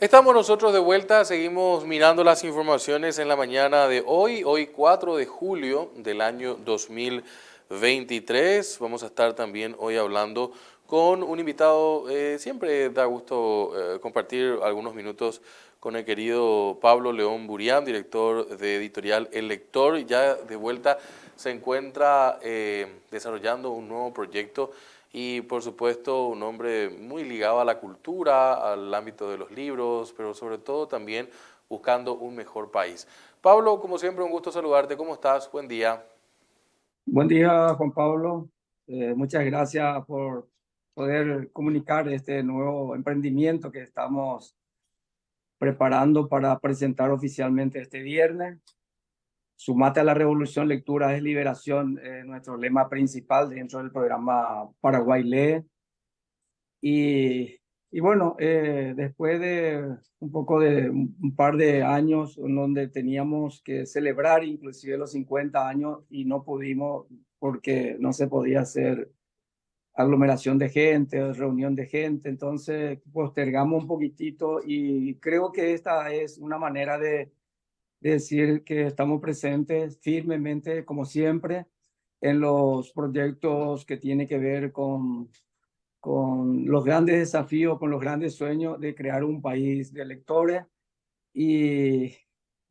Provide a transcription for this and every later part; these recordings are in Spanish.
Estamos nosotros de vuelta, seguimos mirando las informaciones en la mañana de hoy 4 de julio del año 2023. Vamos a estar también hoy hablando con un invitado, siempre da gusto compartir algunos minutos con el querido Pablo León Burián, director de editorial El Lector. Ya de vuelta se encuentra desarrollando un nuevo proyecto y por supuesto un hombre muy ligado a la cultura, al ámbito de los libros, pero sobre todo también buscando un mejor país. Pablo, como siempre, un gusto saludarte. ¿Cómo estás? Buen día. Buen día, Juan Pablo. Muchas gracias por poder comunicar este nuevo emprendimiento que estamos preparando para presentar oficialmente este viernes. Sumate a la revolución, lectura es liberación, nuestro lema principal dentro del programa Paraguay Lee. Y, y bueno, después de un poco de un par de años en donde teníamos que celebrar inclusive los 50 años y no pudimos porque no se podía hacer aglomeración de gente, reunión de gente, entonces postergamos un poquitito y creo que esta es una manera de decir que estamos presentes firmemente, como siempre, en los proyectos que tienen que ver con los grandes desafíos, con los grandes sueños de crear un país de lectores. Y,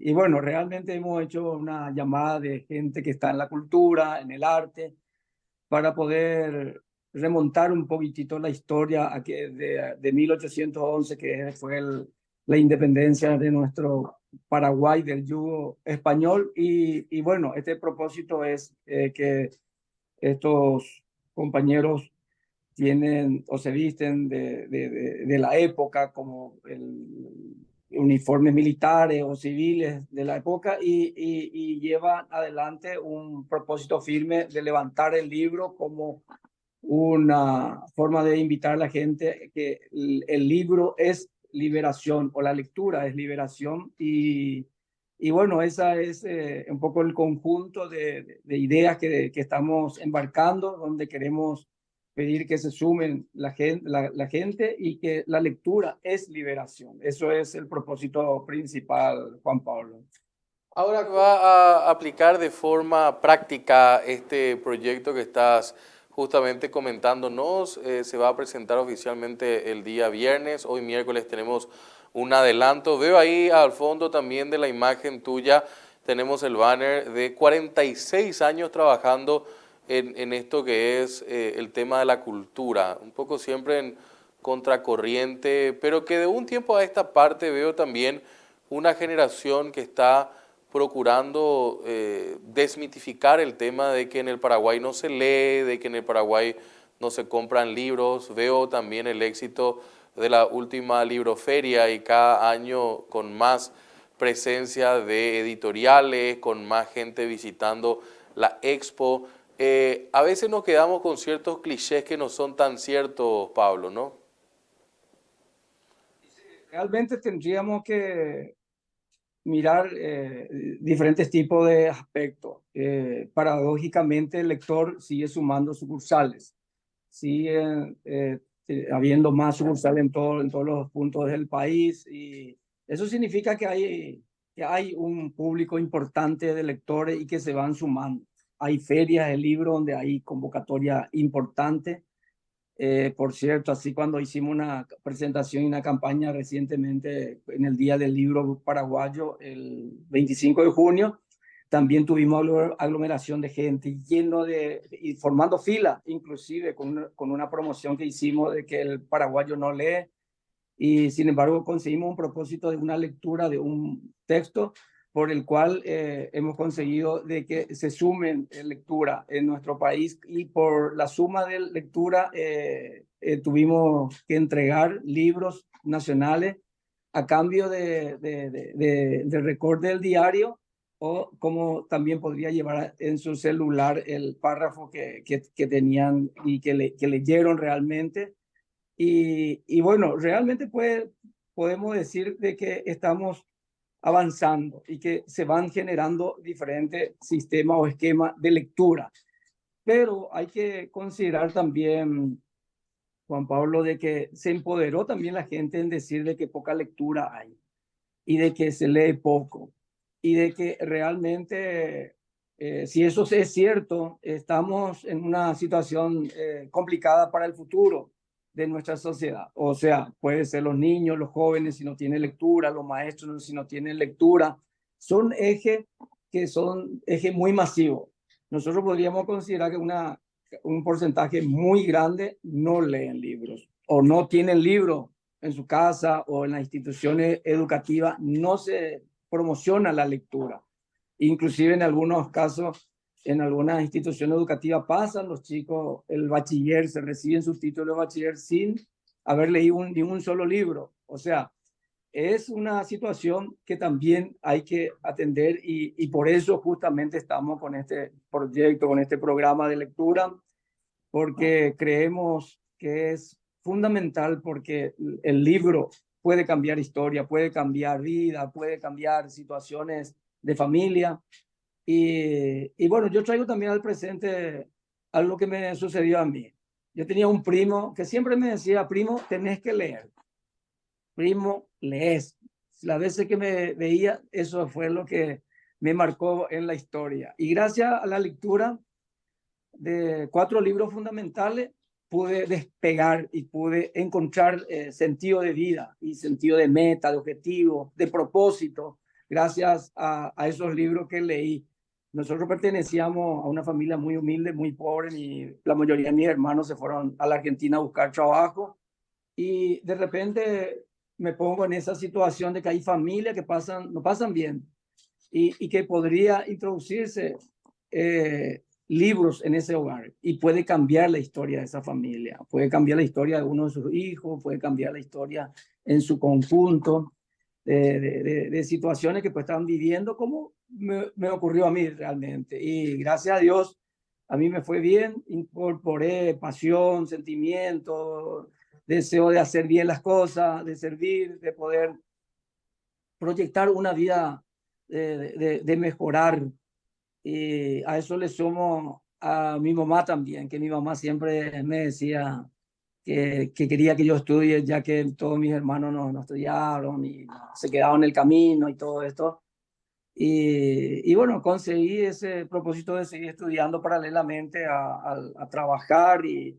y bueno, realmente hemos hecho una llamada de gente que está en la cultura, en el arte, para poder remontar un poquitito la historia de 1811, que fue la independencia de nuestro Paraguay del yugo español. Y bueno, este propósito es que estos compañeros tienen o se visten de la época como uniformes militares o civiles de la época y llevan adelante un propósito firme de levantar el libro como una forma de invitar a la gente que el libro es liberación o la lectura es liberación y bueno, esa es un poco el conjunto de ideas que estamos embarcando, donde queremos pedir que se sumen la gente y que la lectura es liberación. Eso es el propósito principal, Juan Pablo. Ahora va a aplicar de forma práctica este proyecto que estás justamente comentándonos. Se va a presentar oficialmente el día viernes. Hoy miércoles tenemos un adelanto. Veo ahí al fondo también de la imagen tuya, tenemos el banner de 46 años trabajando en esto que es el tema de la cultura. Un poco siempre en contracorriente, pero que de un tiempo a esta parte veo también una generación que está procurando desmitificar el tema de que en el Paraguay no se lee, de que en el Paraguay no se compran libros. Veo también el éxito de la última libroferia y cada año con más presencia de editoriales, con más gente visitando la expo. A veces nos quedamos con ciertos clichés que no son tan ciertos, Pablo, ¿no? Realmente tendríamos que mirar diferentes tipos de aspectos. Paradójicamente, el lector sigue sumando sucursales, sigue habiendo más sucursales en todos los puntos del país y eso significa que hay un público importante de lectores y que se van sumando. Hay ferias de libros donde hay convocatoria importante. Por cierto, así cuando hicimos una presentación y una campaña recientemente en el Día del Libro Paraguayo, el 25 de junio, también tuvimos aglomeración de gente lleno y formando fila, inclusive con una promoción que hicimos de que el paraguayo no lee y sin embargo conseguimos un propósito de una lectura de un texto por el cual hemos conseguido de que se sumen lectura en nuestro país y por la suma de lectura tuvimos que entregar libros nacionales a cambio de recorte del diario o como también podría llevar en su celular el párrafo que tenían y que leyeron realmente y bueno, realmente podemos decir de que estamos avanzando y que se van generando diferentes sistemas o esquemas de lectura. Pero hay que considerar también Juan Pablo, de que se empoderó también la gente en decir de que poca lectura hay y de que se lee poco y de que realmente, si eso es cierto, estamos en una situación complicada para el futuro de nuestra sociedad. O sea, puede ser los niños, los jóvenes si no tienen lectura, los maestros si no tienen lectura. Son ejes que son ejes muy masivos. Nosotros podríamos considerar que un porcentaje muy grande no leen libros o no tienen libros en su casa o en las instituciones educativas, no se promociona la lectura. Inclusive en algunos casos, en algunas instituciones educativas pasan los chicos el bachiller, se reciben su título de bachiller sin haber leído ni un solo libro. O sea, es una situación que también hay que atender y por eso justamente estamos con este proyecto, con este programa de lectura, porque creemos que es fundamental, porque el libro puede cambiar historia, puede cambiar vida, puede cambiar situaciones de familia. Y bueno, yo traigo también al presente algo que me sucedió a mí. Yo tenía un primo que siempre me decía, primo, tenés que leer, primo, lees. Las veces que me veía, eso fue lo que me marcó en la historia. Y gracias a la lectura de 4 libros fundamentales, pude despegar y pude encontrar sentido de vida y sentido de meta, de objetivo, de propósito, gracias a esos libros que leí. Nosotros pertenecíamos a una familia muy humilde, muy pobre, y la mayoría de mis hermanos se fueron a la Argentina a buscar trabajo y de repente me pongo en esa situación de que hay familias que no pasan bien y que podría introducirse libros en ese hogar y puede cambiar la historia de esa familia, puede cambiar la historia de uno de sus hijos, puede cambiar la historia en su conjunto de situaciones que pues están viviendo, como me ocurrió a mí realmente. Y gracias a Dios, a mí me fue bien, incorporé pasión, sentimiento, deseo de hacer bien las cosas, de servir, de poder proyectar una vida de mejorar. Y a eso le sumo a mi mamá también, que mi mamá siempre me decía que quería que yo estudie, ya que todos mis hermanos no estudiaron y se quedaron en el camino y todo esto. Y bueno, conseguí ese propósito de seguir estudiando paralelamente a trabajar y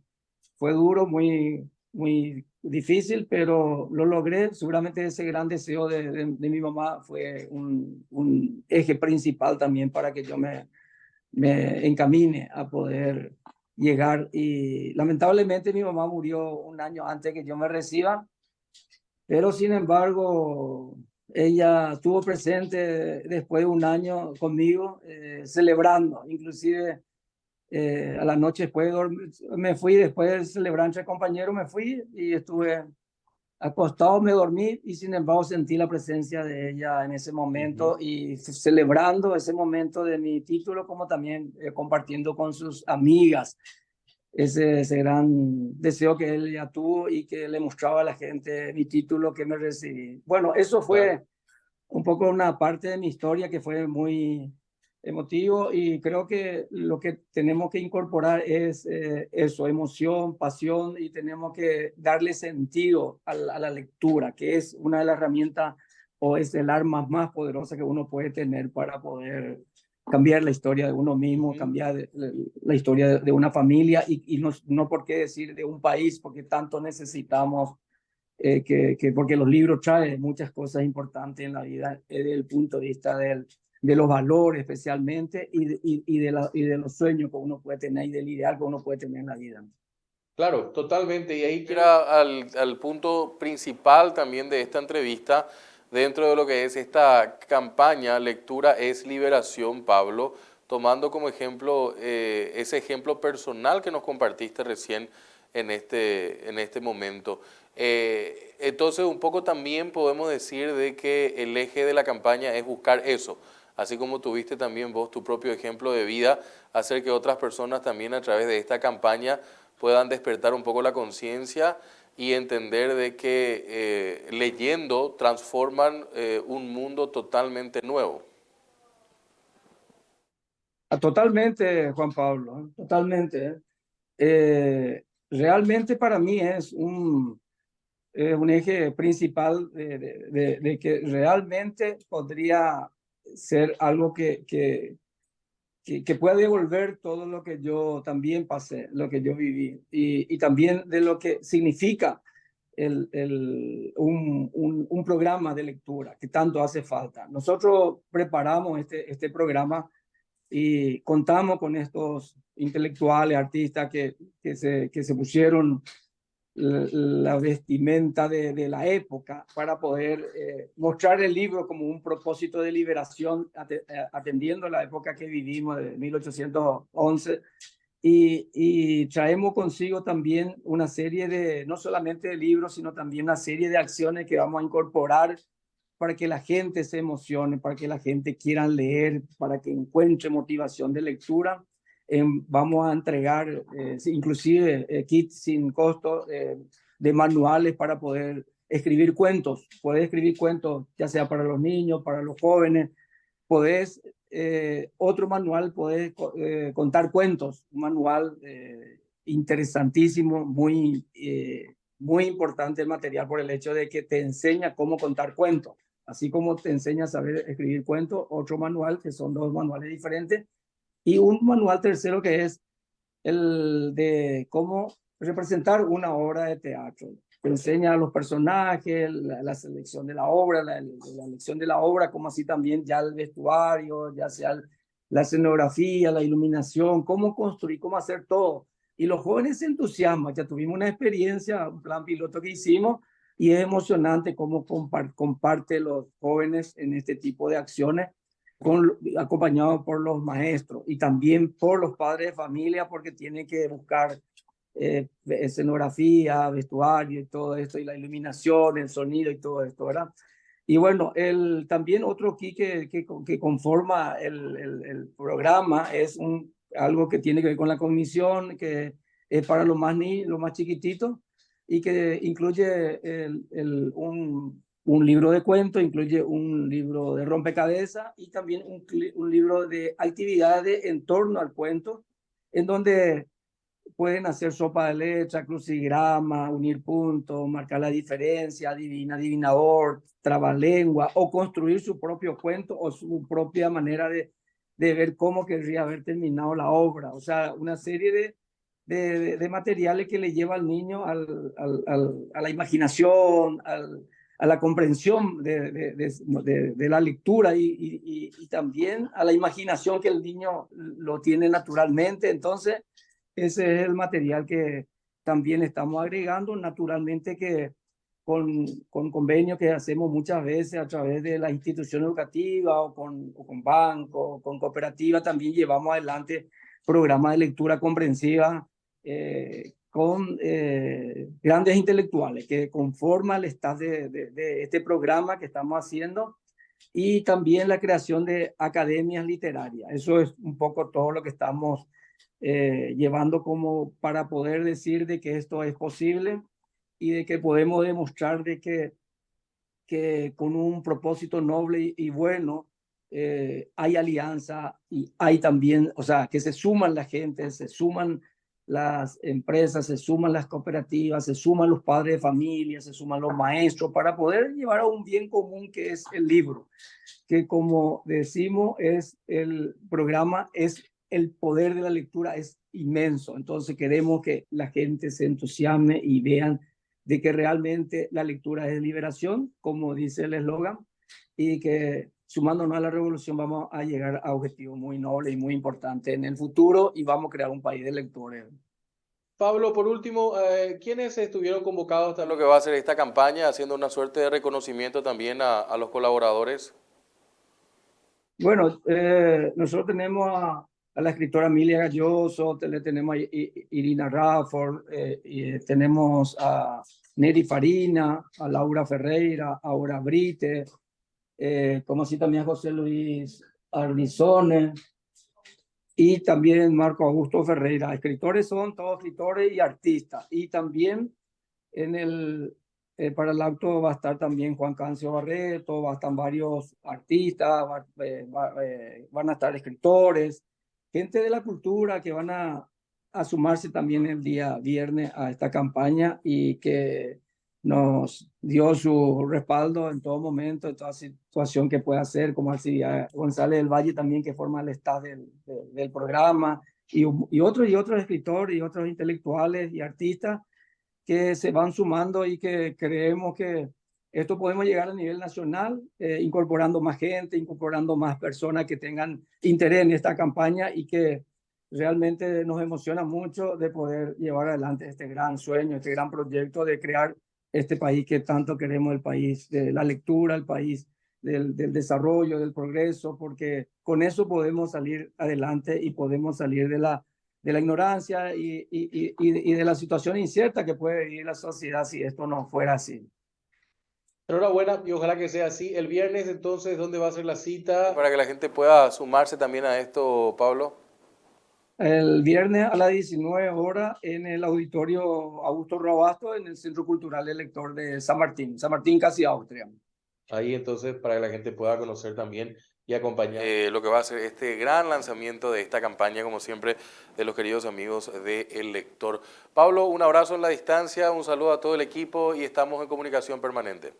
fue duro, muy difícil, pero lo logré. Seguramente ese gran deseo de mi mamá fue un eje principal también para que yo me encamine a poder llegar. Y lamentablemente mi mamá murió un año antes que yo me reciba, pero sin embargo ella estuvo presente después de un año conmigo, celebrando, inclusive a la noche después de dormir, me fui después de celebrar entre compañeros, me fui y estuve acostado, me dormí y sin embargo sentí la presencia de ella en ese momento y celebrando ese momento de mi título, como también compartiendo con sus amigas ese gran deseo que él ya tuvo y que le mostraba a la gente mi título que me recibí. Bueno, eso Claro. fue un poco una parte de mi historia que fue muy emotivo y creo que lo que tenemos que incorporar es eso, emoción, pasión, y tenemos que darle sentido a la lectura, que es una de las herramientas o es el arma más poderosa que uno puede tener para poder cambiar la historia de uno mismo, cambiar la historia de una familia y no por qué decir de un país, porque tanto necesitamos porque los libros traen muchas cosas importantes en la vida desde el punto de vista de los valores especialmente y de los sueños que uno puede tener y del ideal que uno puede tener en la vida. Claro, totalmente. Y ahí quiero ir al punto principal también de esta entrevista, dentro de lo que es esta campaña Lectura es Liberación, Pablo, tomando como ejemplo ese ejemplo personal que nos compartiste recién en este momento. Entonces, un poco también podemos decir de que el eje de la campaña es buscar eso, así como tuviste también vos tu propio ejemplo de vida, hacer que otras personas también a través de esta campaña puedan despertar un poco la conciencia y entender de que leyendo transforman un mundo totalmente nuevo. Totalmente, Juan Pablo, totalmente. realmente para mí es un eje principal de que realmente podría ser algo que pueda devolver todo lo que yo también pasé, lo que yo viví, y también de lo que significa un programa de lectura que tanto hace falta. Nosotros preparamos este programa y contamos con estos intelectuales, artistas que se pusieron la vestimenta de la época para poder mostrar el libro como un propósito de liberación atendiendo la época que vivimos de 1811 y traemos consigo también una serie de, no solamente de libros, sino también una serie de acciones que vamos a incorporar para que la gente se emocione, para que la gente quiera leer, para que encuentre motivación de lectura. Vamos a entregar inclusive kits sin costo de manuales para poder escribir cuentos. Puedes escribir cuentos ya sea para los niños, para los jóvenes. Podés, otro manual, podés contar cuentos, un manual interesantísimo, muy importante el material por el hecho de que te enseña cómo contar cuentos. Así como te enseña a saber escribir cuentos, otro manual, que son dos manuales diferentes, y un manual tercero que es el de cómo representar una obra de teatro. Te enseña a los personajes, la selección de la obra, la elección de la obra, como así también ya el vestuario, ya sea la escenografía, la iluminación, cómo construir, cómo hacer todo. Y los jóvenes se entusiasman. Ya tuvimos una experiencia, un plan piloto que hicimos, y es emocionante cómo comparte los jóvenes en este tipo de acciones acompañado por los maestros y también por los padres de familia, porque tienen que buscar escenografía, vestuario y todo esto, y la iluminación, el sonido y todo esto, ¿verdad? Y bueno, también otro aquí que conforma el programa es algo que tiene que ver con la cognición, que es para los más chiquititos y que incluye un libro de cuentos, incluye un libro de rompecabezas y también un libro de actividades en torno al cuento, en donde pueden hacer sopa de letra, crucigrama, unir puntos, marcar la diferencia, adivinador, trabalengua, o construir su propio cuento o su propia manera de ver cómo querría haber terminado la obra. O sea, una serie de materiales que le lleva al niño a la imaginación, a la comprensión de la lectura y también a la imaginación que el niño lo tiene naturalmente. Entonces, ese es el material que también estamos agregando, naturalmente que con convenios que hacemos muchas veces a través de la institución educativa o con banco, o con cooperativa, también llevamos adelante programas de lectura comprensiva con grandes intelectuales que conforman el staff de este programa que estamos haciendo y también la creación de academias literarias. Eso es un poco todo lo que estamos llevando como para poder decir de que esto es posible y de que podemos demostrar de que con un propósito noble y bueno hay alianza y hay también, o sea, que se suman la gente, se suman las empresas, se suman las cooperativas, se suman los padres de familia, se suman los maestros para poder llevar a un bien común que es el libro, que como decimos es el programa, es el poder de la lectura es inmenso. Entonces queremos que la gente se entusiasme y vean de que realmente la lectura es liberación, como dice el eslogan, y que sumándonos a la revolución vamos a llegar a objetivos muy nobles y muy importantes en el futuro y vamos a crear un país de lectores. Pablo, por último, ¿quiénes estuvieron convocados a lo que va a ser esta campaña, haciendo una suerte de reconocimiento también a los colaboradores? Bueno, nosotros tenemos a la escritora Emilia Galloso, tenemos a Irina Rafford, tenemos a Neri Farina, a Laura Ferreira, a Aura Brite, como así también a José Luis Arnizone y también Marco Augusto Ferreira. Escritores son todos escritores y artistas. Y también para el acto va a estar también Juan Cancio Barreto, va a estar varios artistas, van a estar escritores, gente de la cultura que van a a sumarse también el día viernes a esta campaña y que nos dio su respaldo en todo momento, en toda situación que pueda hacer, como Alcidia González del Valle también, que forma el staff del programa, y otros escritores y otros intelectuales y artistas que se van sumando y que creemos que esto podemos llegar a nivel nacional, incorporando más gente, incorporando más personas que tengan interés en esta campaña y que realmente nos emociona mucho de poder llevar adelante este gran sueño, este gran proyecto de crear este país que tanto queremos, el país de la lectura, el país del desarrollo, del progreso, porque con eso podemos salir adelante y podemos salir de la ignorancia y de la situación incierta que puede vivir la sociedad si esto no fuera así. Enhorabuena y ojalá que sea así. El viernes, entonces, ¿dónde va a ser la cita? Para que la gente pueda sumarse también a esto, Pablo. El viernes a las 19 horas en el auditorio Augusto Robasto, en el Centro Cultural del Lector de San Martín, casi Austria. Ahí entonces para que la gente pueda conocer también y acompañar lo que va a ser este gran lanzamiento de esta campaña, como siempre, de los queridos amigos de El Lector. Pablo, un abrazo en la distancia, un saludo a todo el equipo y estamos en comunicación permanente.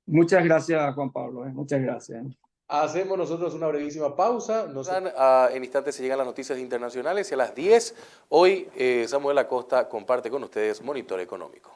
Muchas gracias, Juan Pablo. Muchas gracias. Hacemos nosotros una brevísima pausa. En instantes se llegan las noticias internacionales y a las 10 hoy Samuel Acosta comparte con ustedes Monitor Económico.